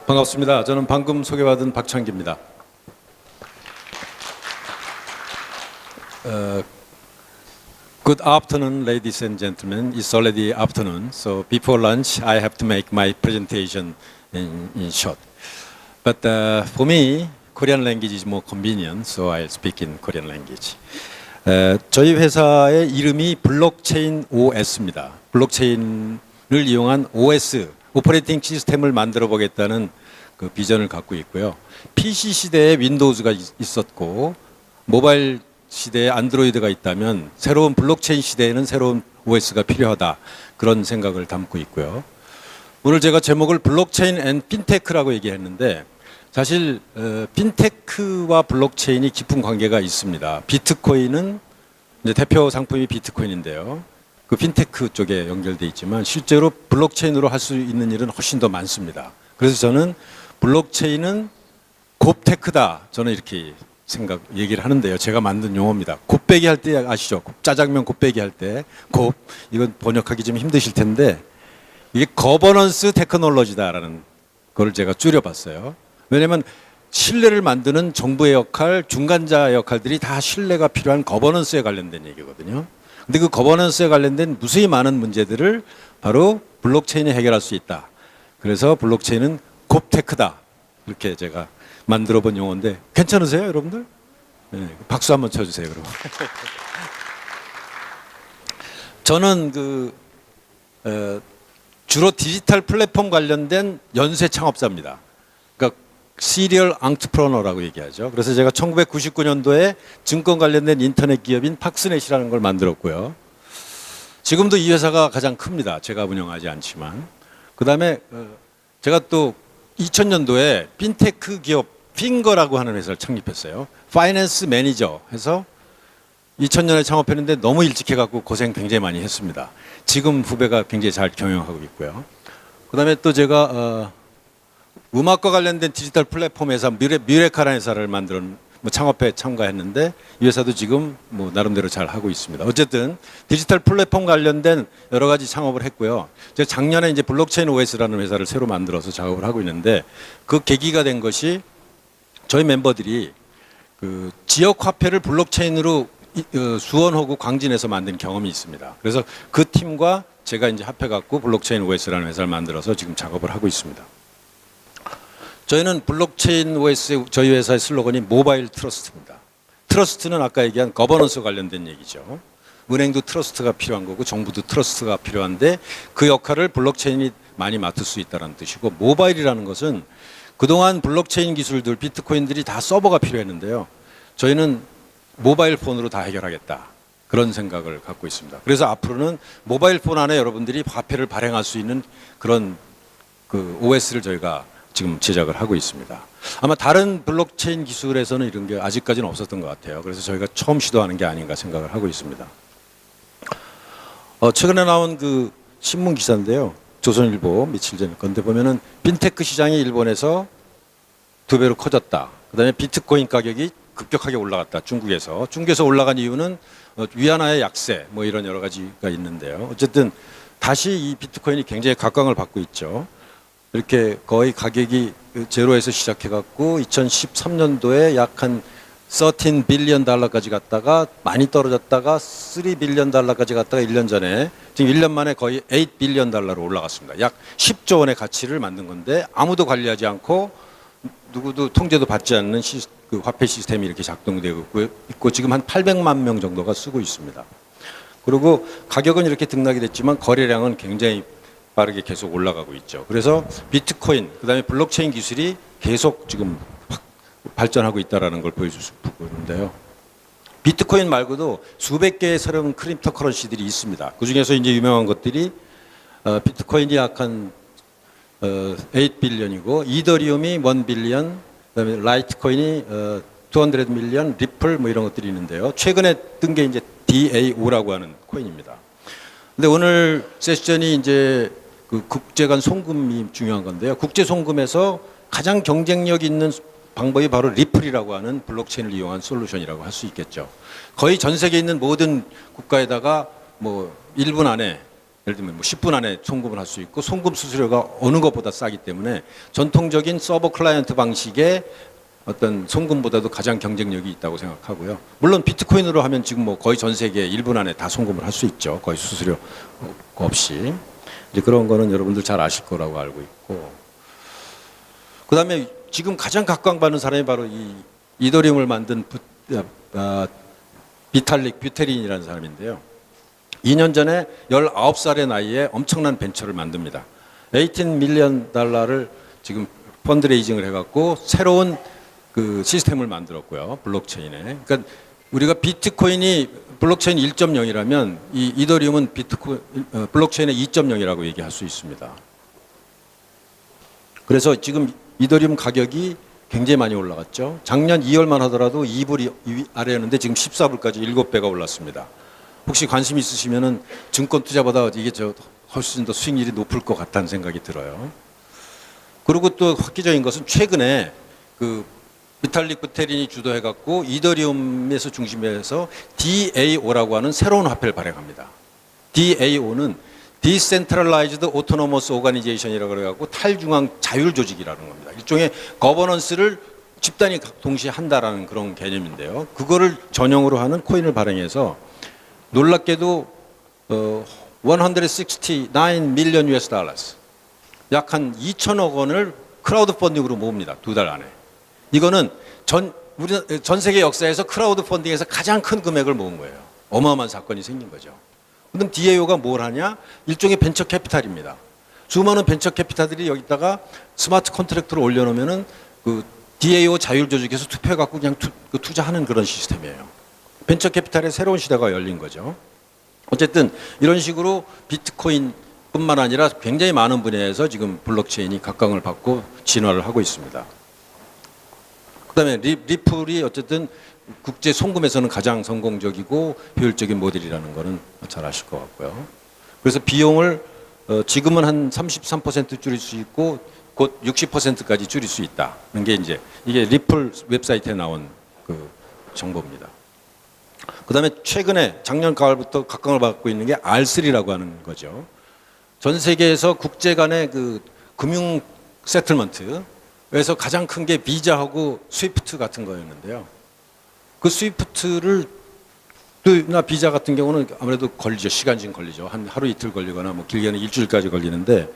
반갑습니다. 저는 방금 소개받은 박창기입니다. Good afternoon, ladies and gentlemen. It's already afternoon, so before lunch, I have to make my presentation in short. But for me, Korean language is more convenient, so I'll speak in Korean language. 저희 회사의 이름이 블록체인 OS입니다. 블록체인을 이용한 OS, 오퍼레이팅 시스템을 만들어 보겠다는 그 비전을 갖고 있고요. PC 시대에 윈도우즈가 있었고 모바일 시대에 안드로이드가 있다면 새로운 블록체인 시대에는 새로운 OS가 필요하다, 그런 생각을 담고 있고요. 오늘 제가 제목을 블록체인 앤 핀테크라고 얘기했는데 사실 핀테크와 블록체인이 깊은 관계가 있습니다. 비트코인은 이제 대표 상품이 비트코인인데요. 그 핀테크 쪽에 연결돼 있지만 실제로 블록체인으로 할 수 있는 일은 훨씬 더 많습니다. 그래서 저는 블록체인은 곱테크다, 저는 이렇게 얘기를 하는데요. 제가 만든 용어입니다. 곱빼기 할 때 아시죠? 짜장면 곱빼기 할 때 곱, 이건 번역하기 좀 힘드실 텐데 이게 거버넌스 테크놀로지다라는 걸 제가 줄여봤어요. 왜냐하면 신뢰를 만드는 정부의 역할, 중간자 역할들이 다 신뢰가 필요한 거버넌스에 관련된 얘기거든요. 근데 그 거버넌스에 관련된 무수히 많은 문제들을 바로 블록체인이 해결할 수 있다. 그래서 블록체인은 곱테크다, 이렇게 제가 만들어 본 용어인데 괜찮으세요, 여러분들? 네, 박수 한번 쳐주세요, 그럼. 저는 주로 디지털 플랫폼 관련된 연쇄 창업자입니다. 그러니까 시리얼 앙트프러너라고 얘기하죠. 그래서 제가 1999년도에 증권 관련된 인터넷 기업인 팍스넷이라는 걸 만들었고요. 지금도 이 회사가 가장 큽니다. 제가 운영하지 않지만. 그 다음에 제가 또 2000년도에 핀테크 기업 핑거라고 하는 회사를 창립했어요. 파이낸스 매니저 해서 2000년에 창업했는데 너무 일찍 해갖고 고생 굉장히 많이 했습니다. 지금 후배가 굉장히 잘 경영하고 있고요. 그 다음에 또 제가 음악과 관련된 디지털 플랫폼 회사 뮤레카라는 회사를 창업에 참가했는데 이 회사도 지금 나름대로 잘 하고 있습니다. 어쨌든 디지털 플랫폼 관련된 여러 가지 창업을 했고요. 제가 작년에 이제 블록체인 OS라는 회사를 새로 만들어서 작업을 하고 있는데 그 계기가 된 것이 저희 멤버들이 그 지역 화폐를 블록체인으로 수원하고 광진에서 만든 경험이 있습니다. 그래서 그 팀과 제가 이제 합해갖고 블록체인 OS라는 회사를 만들어서 지금 작업을 하고 있습니다. 저희는 블록체인 OS, 저희 회사의 슬로건이 모바일 트러스트입니다. 트러스트는 아까 얘기한 거버넌스 관련된 얘기죠. 은행도 트러스트가 필요한 거고 정부도 트러스트가 필요한데 그 역할을 블록체인이 많이 맡을 수 있다는 뜻이고, 모바일이라는 것은 그동안 블록체인 기술들, 비트코인들이 다 서버가 필요했는데요. 저희는 모바일 폰으로 다 해결하겠다, 그런 생각을 갖고 있습니다. 그래서 앞으로는 모바일 폰 안에 여러분들이 화폐를 발행할 수 있는 그런 그 OS를 저희가 지금 제작을 하고 있습니다. 아마 다른 블록체인 기술에서는 이런 게 아직까지는 없었던 것 같아요. 그래서 저희가 처음 시도하는 게 아닌가 생각을 하고 있습니다. 최근에 나온 그 신문 기사인데요. 조선일보 며칠 전 건데 보면은 핀테크 시장이 일본에서 2배로 커졌다. 그다음에 비트코인 가격이 급격하게 올라갔다. 중국에서 올라간 이유는 위안화의 약세, 이런 여러 가지가 있는데요. 어쨌든 다시 이 비트코인이 굉장히 각광을 받고 있죠. 이렇게 거의 가격이 제로에서 시작해갖고 2013년도에 약 한 13 빌리언 달러까지 갔다가 많이 떨어졌다가 3 빌리언 달러까지 갔다가 1년 전에 지금 1년 만에 거의 8 빌리언 달러로 올라갔습니다. 약 10조 원의 가치를 만든 건데 아무도 관리하지 않고 누구도 통제도 받지 않는 그 화폐 시스템이 이렇게 작동되고 있고 지금 한 800만 명 정도가 쓰고 있습니다. 그리고 가격은 이렇게 등락이 됐지만 거래량은 굉장히 빠르게 계속 올라가고 있죠. 그래서 비트코인, 그다음에 블록체인 기술이 계속 지금 발전하고 있다는 걸 보여줄 수 있는데요. 비트코인 말고도 수백 개의 새로운 크립토 커런시들이 있습니다. 그 중에서 이제 유명한 것들이 비트코인이 약 한 8 빌리언이고 이더리움이 1 빌리언, 그다음에 라이트코인이 200 밀리언, 리플 이런 것들이 있는데요. 최근에 뜬 게 이제 DAO라고 하는 코인입니다. 근데 오늘 세션이 이제 그 국제 간 송금이 중요한 건데요. 국제 송금에서 가장 경쟁력 있는 방법이 바로 리플이라고 하는 블록체인을 이용한 솔루션이라고 할 수 있겠죠. 거의 전 세계에 있는 모든 국가에다가 1분 안에 예를 들면 뭐 10분 안에 송금을 할 수 있고 송금 수수료가 어느 것보다 싸기 때문에 전통적인 서버 클라이언트 방식의 어떤 송금보다도 가장 경쟁력이 있다고 생각하고요. 물론 비트코인으로 하면 지금 뭐 거의 전 세계 1분 안에 다 송금을 할 수 있죠. 거의 수수료 없이. 이제 그런 거는 여러분들 잘 아실 거라고 알고 있고. 그다음에 지금 가장 각광받는 사람이 바로 이 이더리움을 만든 비탈릭 뷰테린이라는 사람인데요. 2년 전에 19살의 나이에 엄청난 벤처를 만듭니다. 18 밀리언 달러를 지금 펀드레이징을 해갖고 새로운 그 시스템을 만들었고요. 블록체인에. 그러니까 우리가 비트코인이 블록체인 1.0이라면 이 이더리움은 블록체인의 2.0이라고 얘기할 수 있습니다. 그래서 지금 이더리움 가격이 굉장히 많이 올라갔죠. 작년 2월만 하더라도 2불 아래였는데 지금 14불까지 7배가 올랐습니다. 혹시 관심 있으시면은 증권 투자보다 이게 훨씬 더 수익률이 높을 것 같다는 생각이 들어요. 그리고 또 획기적인 것은 최근에 그 비탈릭 부테린이 주도해갖고 이더리움에서 중심에서 DAO라고 하는 새로운 화폐를 발행합니다. DAO는 Decentralized Autonomous Organization이라고 그래갖고 탈중앙 자율 조직이라는 겁니다. 일종의 거버넌스를 집단이 동시에 한다라는 그런 개념인데요. 그거를 전형으로 하는 코인을 발행해서 놀랍게도 169 밀리언 US 달러스 약 한 2천억 원을 크라우드 펀딩으로 모읍니다. 2달 안에. 이거는 전 세계 역사에서 크라우드 펀딩에서 가장 큰 금액을 모은 거예요. 어마어마한 사건이 생긴 거죠. 그럼 DAO가 뭘 하냐? 일종의 벤처 캐피탈입니다. 수많은 벤처 캐피탈들이 여기다가 스마트 컨트랙트를 올려놓으면은 그 DAO 자율 조직에서 투표해갖고 그냥 투자하는 그런 시스템이에요. 벤처 캐피탈의 새로운 시대가 열린 거죠. 어쨌든 이런 식으로 비트코인뿐만 아니라 굉장히 많은 분야에서 지금 블록체인이 각광을 받고 진화를 하고 있습니다. 그다음에 리플이 어쨌든 국제 송금에서는 가장 성공적이고 효율적인 모델이라는 거는 잘 아실 것 같고요. 그래서 비용을 지금은 한 33% 줄일 수 있고 곧 60%까지 줄일 수 있다는 게 이제 이게 리플 웹사이트에 나온 그 정보입니다. 그다음에 최근에 작년 가을부터 각광을 받고 있는 게 R3라고 하는 거죠. 전 세계에서 국제 간의 그 금융 세틀먼트에서 가장 큰 게 비자하고 스위프트 같은 거였는데요. 그 스위프트를 나 비자 같은 경우는 아무래도 걸리죠. 시간이 좀 걸리죠. 한 하루 이틀 걸리거나 뭐 길게는 일주일까지 걸리는데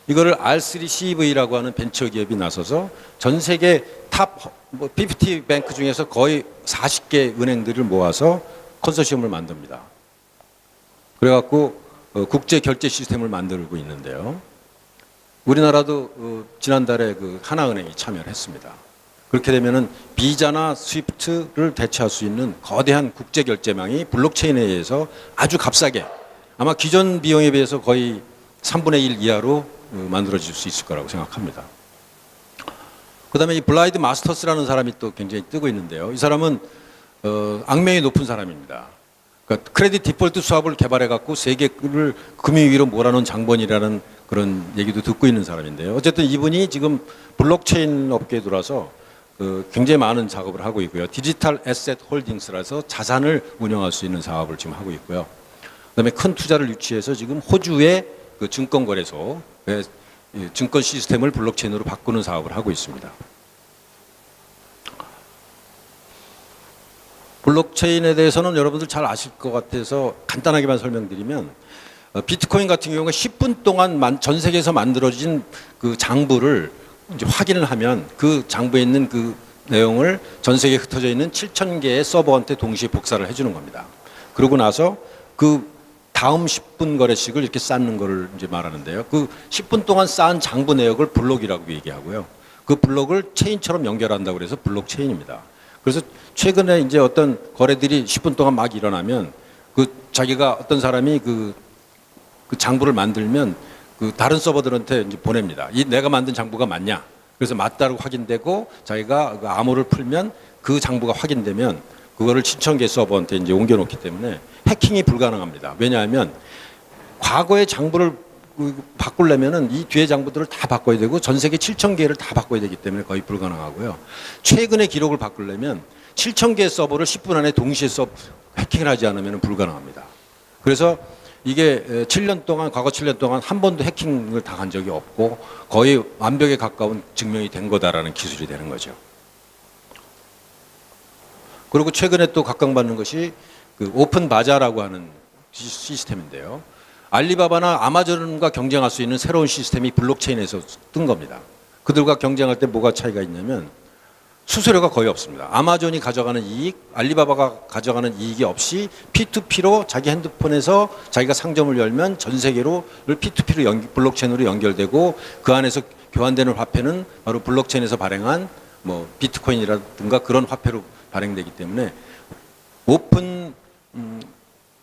이거를 R3CV라고 하는 벤처 기업이 나서서 전 세계 탑 50 뱅크 중에서 거의 40개 은행들을 모아서 컨소시엄을 만듭니다. 그래갖고 국제 결제 시스템을 만들고 있는데요. 우리나라도 지난달에 그 하나은행이 참여를 했습니다. 그렇게 되면은 비자나 스위프트를 대체할 수 있는 거대한 국제 결제망이 블록체인에 의해서 아주 값싸게 아마 기존 비용에 비해서 거의 3분의 1 이하로 만들어질 수 있을 거라고 생각합니다. 그다음에 이 블라이드 마스터스라는 사람이 또 굉장히 뜨고 있는데요. 이 사람은 악명이 높은 사람입니다. 그러니까 크레딧 디폴트 수합을 개발해 갖고 세계를 금융 위로 몰아놓은 장본이라는 그런 얘기도 듣고 있는 사람인데요. 어쨌든 이분이 지금 블록체인 업계에 들어와서 굉장히 많은 작업을 하고 있고요. 디지털 에셋 홀딩스라서 자산을 운영할 수 있는 사업을 지금 하고 있고요. 그다음에 큰 투자를 유치해서 지금 호주의 그 증권거래소 증권 시스템을 블록체인으로 바꾸는 사업을 하고 있습니다. 블록체인에 대해서는 여러분들 잘 아실 것 같아서 간단하게만 설명드리면 비트코인 같은 경우가 10분 동안 전 세계에서 만들어진 그 장부를 이제 확인을 하면 그 장부에 있는 그 내용을 전 세계에 흩어져 있는 7,000개의 서버한테 동시에 복사를 해주는 겁니다. 그러고 나서 그 다음 10분 거래식을 이렇게 쌓는 거를 이제 말하는데요. 그 10분 동안 쌓은 장부 내역을 블록이라고 얘기하고요. 그 블록을 체인처럼 연결한다고 그래서 블록체인입니다. 그래서 최근에 이제 어떤 거래들이 10분 동안 막 일어나면 그 자기가 어떤 사람이 그 장부를 만들면 그 다른 서버들한테 이제 보냅니다. 이 내가 만든 장부가 맞냐? 그래서 맞다고 확인되고 자기가 그 암호를 풀면 그 장부가 확인되면 그거를 7,000개 서버한테 이제 옮겨놓기 때문에 해킹이 불가능합니다. 왜냐하면 과거의 장부를 바꾸려면은 이 뒤에 장부들을 다 바꿔야 되고 전 세계 7,000개를 다 바꿔야 되기 때문에 거의 불가능하고요. 최근의 기록을 바꾸려면 7,000개 서버를 10분 안에 동시에 해킹을 하지 않으면 불가능합니다. 그래서 이게 7년 동안, 과거 7년 동안 한 번도 해킹을 당한 적이 없고 거의 완벽에 가까운 증명이 된 거다라는 기술이 되는 거죠. 그리고 최근에 또 각광받는 것이 그 오픈 바자라고 하는 시스템인데요. 알리바바나 아마존과 경쟁할 수 있는 새로운 시스템이 블록체인에서 뜬 겁니다. 그들과 경쟁할 때 뭐가 차이가 있냐면 수수료가 거의 없습니다. 아마존이 가져가는 이익, 알리바바가 가져가는 이익이 없이 P2P로 자기 핸드폰에서 자기가 상점을 열면 전 세계로 P2P로 블록체인으로 연결되고 그 안에서 교환되는 화폐는 바로 블록체인에서 발행한 뭐 비트코인이라든가 그런 화폐로 발행되기 때문에 오픈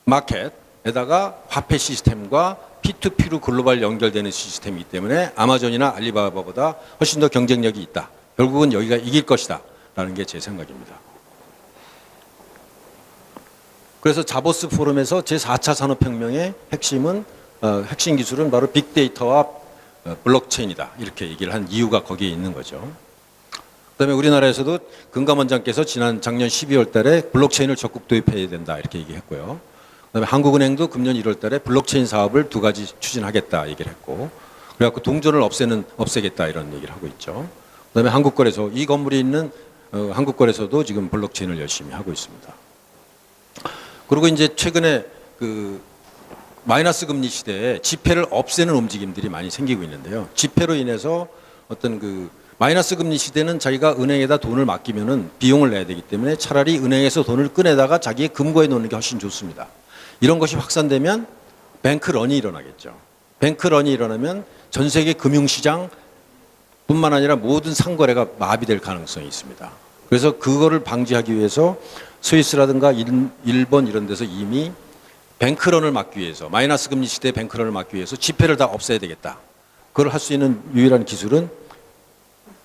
마켓에다가 화폐 시스템과 P2P로 글로벌 연결되는 시스템이기 때문에 아마존이나 알리바바보다 훨씬 더 경쟁력이 있다. 결국은 여기가 이길 것이다 라는 게 제 생각입니다. 그래서 자보스 포럼에서 제4차 산업혁명의 핵심은 핵심 기술은 바로 빅데이터와 블록체인이다 이렇게 얘기를 한 이유가 거기에 있는 거죠. 그다음에 우리나라에서도 금감원장께서 작년 12월 달에 블록체인을 적극 도입해야 된다 이렇게 얘기했고요. 그다음에 한국은행도 금년 1월 달에 블록체인 사업을 2가지 추진하겠다 얘기를 했고 그래갖고 동전을 없애겠다 이런 얘기를 하고 있죠. 그다음에 한국거래소, 이 건물이 있는 한국거래소도 지금 블록체인을 열심히 하고 있습니다. 그리고 이제 최근에 그 마이너스 금리 시대에 지폐를 없애는 움직임들이 많이 생기고 있는데요. 지폐로 인해서 어떤 그 마이너스 금리 시대는 자기가 은행에다 돈을 맡기면은 비용을 내야 되기 때문에 차라리 은행에서 돈을 꺼내다가 자기의 금고에 놓는 게 훨씬 좋습니다. 이런 것이 확산되면 뱅크런이 일어나겠죠. 뱅크런이 일어나면 전 세계 금융시장 뿐만 아니라 모든 상거래가 마비될 가능성이 있습니다. 그래서 그거를 방지하기 위해서 스위스라든가 일본 이런 데서 이미 뱅크런을 막기 위해서 마이너스 금리 시대의 뱅크런을 막기 위해서 지폐를 다 없애야 되겠다. 그걸 할 수 있는 유일한 기술은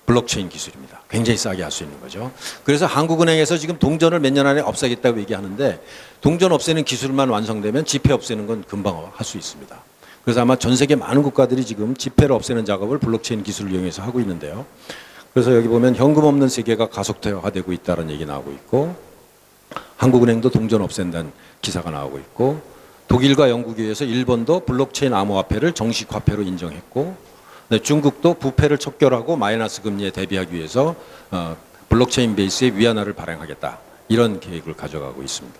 블록체인 기술입니다. 굉장히 싸게 할 수 있는 거죠. 그래서 한국은행에서 지금 동전을 몇 년 안에 없애겠다고 얘기하는데 동전 없애는 기술만 완성되면 지폐 없애는 건 금방 할 수 있습니다. 그래서 아마 전 세계 많은 국가들이 지금 지폐를 없애는 작업을 블록체인 기술을 이용해서 하고 있는데요. 그래서 여기 보면 현금 없는 세계가 가속화되고 있다는 얘기 나오고 있고 한국은행도 동전 없앤다는 기사가 나오고 있고 독일과 영국에 의해서 일본도 블록체인 암호화폐를 정식 화폐로 인정했고 중국도 부패를 척결하고 마이너스 금리에 대비하기 위해서 블록체인 베이스의 위안화를 발행하겠다. 이런 계획을 가져가고 있습니다.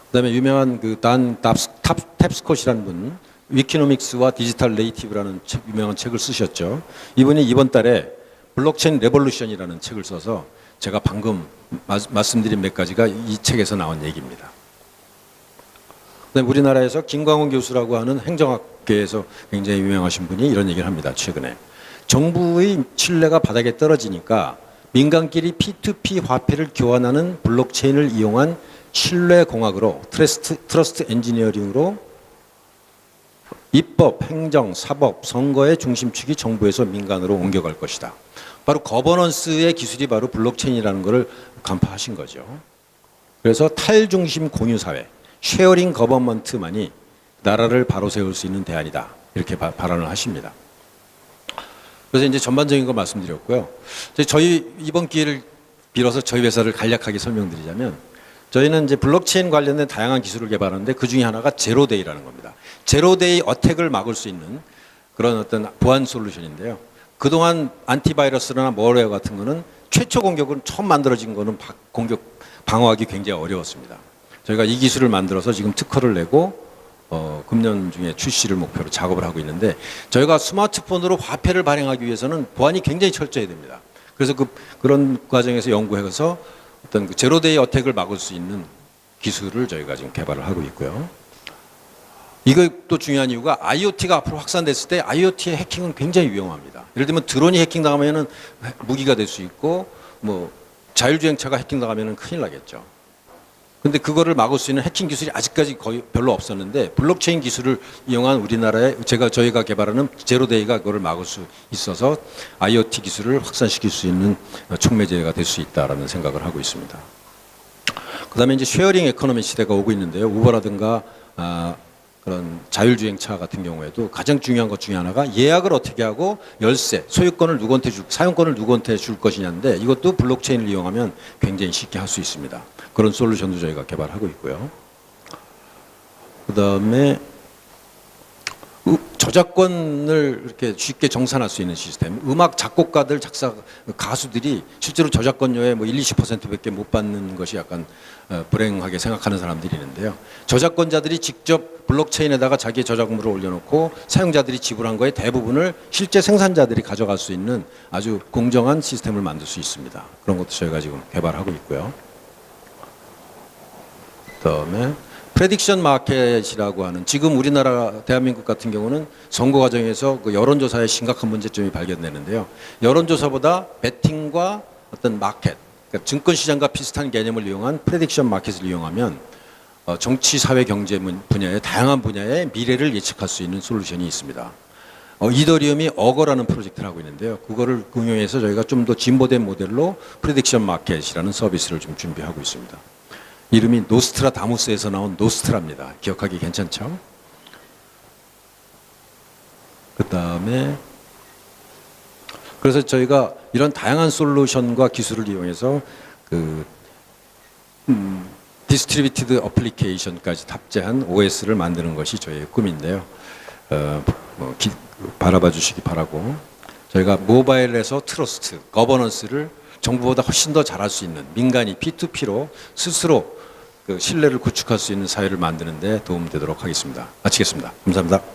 그다음에 유명한 그 단 탭스콧이라는 분, 위키노믹스와 디지털 네이티브라는 유명한 책을 쓰셨죠. 이분이 이번 달에 블록체인 레볼루션이라는 책을 써서 제가 방금 말씀드린 몇 가지가 이 책에서 나온 얘기입니다. 그다음에 우리나라에서 김광훈 교수라고 하는 행정학계에서 굉장히 유명하신 분이 이런 얘기를 합니다. 최근에 정부의 신뢰가 바닥에 떨어지니까 민간끼리 P2P 화폐를 교환하는 블록체인을 이용한 신뢰공학으로 트러스트 엔지니어링으로 입법, 행정, 사법, 선거의 중심축이 정부에서 민간으로 옮겨갈 것이다. 바로 거버넌스의 기술이 바로 블록체인이라는 것을 간파하신 거죠. 그래서 탈중심 공유사회, 쉐어링 거버먼트만이 나라를 바로 세울 수 있는 대안이다. 이렇게 발언을 하십니다. 그래서 이제 전반적인 거 말씀드렸고요. 저희 이번 기회를 빌어서 저희 회사를 간략하게 설명드리자면 저희는 이제 블록체인 관련된 다양한 기술을 개발하는데 그 중에 하나가 제로데이라는 겁니다. 제로데이 어택을 막을 수 있는 그런 어떤 보안 솔루션인데요. 그동안 안티바이러스나 머웨어 같은 거는 최초 공격은 처음 만들어진 거는 방어하기 굉장히 어려웠습니다. 저희가 이 기술을 만들어서 지금 특허를 내고 금년 중에 출시를 목표로 작업을 하고 있는데 저희가 스마트폰으로 화폐를 발행하기 위해서는 보안이 굉장히 철저해야 됩니다. 그래서 그런 과정에서 연구해서 어떤 그 제로데이 어택을 막을 수 있는 기술을 저희가 지금 개발을 하고 있고요. 이것도 중요한 이유가 IoT가 앞으로 확산됐을 때 IoT의 해킹은 굉장히 위험합니다. 예를 들면 드론이 해킹당하면 무기가 될 수 있고 뭐 자율주행차가 해킹당하면 큰일 나겠죠. 근데 그거를 막을 수 있는 해킹 기술이 아직까지 거의 별로 없었는데 블록체인 기술을 이용한 우리나라에 저희가 개발하는 제로데이가 그거를 막을 수 있어서 IoT 기술을 확산시킬 수 있는 촉매제가 될 수 있다라는 생각을 하고 있습니다. 그다음에 이제 쉐어링 에코노미 시대가 오고 있는데요. 우버라든가 그런 자율주행차 같은 경우에도 가장 중요한 것 중에 하나가 예약을 어떻게 하고 열쇠, 소유권을 누구한테 사용권을 누구한테 줄 것이냐인데 이것도 블록체인을 이용하면 굉장히 쉽게 할 수 있습니다. 그런 솔루션도 저희가 개발하고 있고요. 그다음에 저작권을 이렇게 쉽게 정산할 수 있는 시스템. 음악 작곡가들, 가수들이 실제로 저작권료의 뭐 20%밖에 못 받는 것이 약간 불행하게 생각하는 사람들이 있는데요. 저작권자들이 직접 블록체인에다가 자기의 저작물을 올려놓고 사용자들이 지불한 거의 대부분을 실제 생산자들이 가져갈 수 있는 아주 공정한 시스템을 만들 수 있습니다. 그런 것도 저희가 지금 개발하고 있고요. 그다음에 프레딕션 마켓이라고 하는, 지금 우리나라 대한민국 같은 경우는 선거 과정에서 그 여론조사에 심각한 문제점이 발견되는데요. 여론조사보다 베팅과 어떤 마켓, 그러니까 증권시장과 비슷한 개념을 이용한 프레딕션 마켓을 이용하면 정치, 사회, 경제 분야의 다양한 분야의 미래를 예측할 수 있는 솔루션이 있습니다. 이더리움이 어거라는 프로젝트를 하고 있는데요. 그거를 응용해서 저희가 좀 더 진보된 모델로 프레딕션 마켓이라는 서비스를 좀 준비하고 있습니다. 이름이 노스트라다무스에서 나온 노스트라입니다. 기억하기 괜찮죠? 그 다음에 그래서 저희가 이런 다양한 솔루션과 기술을 이용해서 디스트리뷰티드 어플리케이션까지 탑재한 OS를 만드는 것이 저희의 꿈인데요. 바라봐 주시기 바라고, 저희가 모바일에서 트러스트, 거버넌스를 정부보다 훨씬 더 잘할 수 있는, 민간이 P2P로 스스로 그 신뢰를 구축할 수 있는 사회를 만드는 데 도움되도록 하겠습니다. 마치겠습니다. 감사합니다.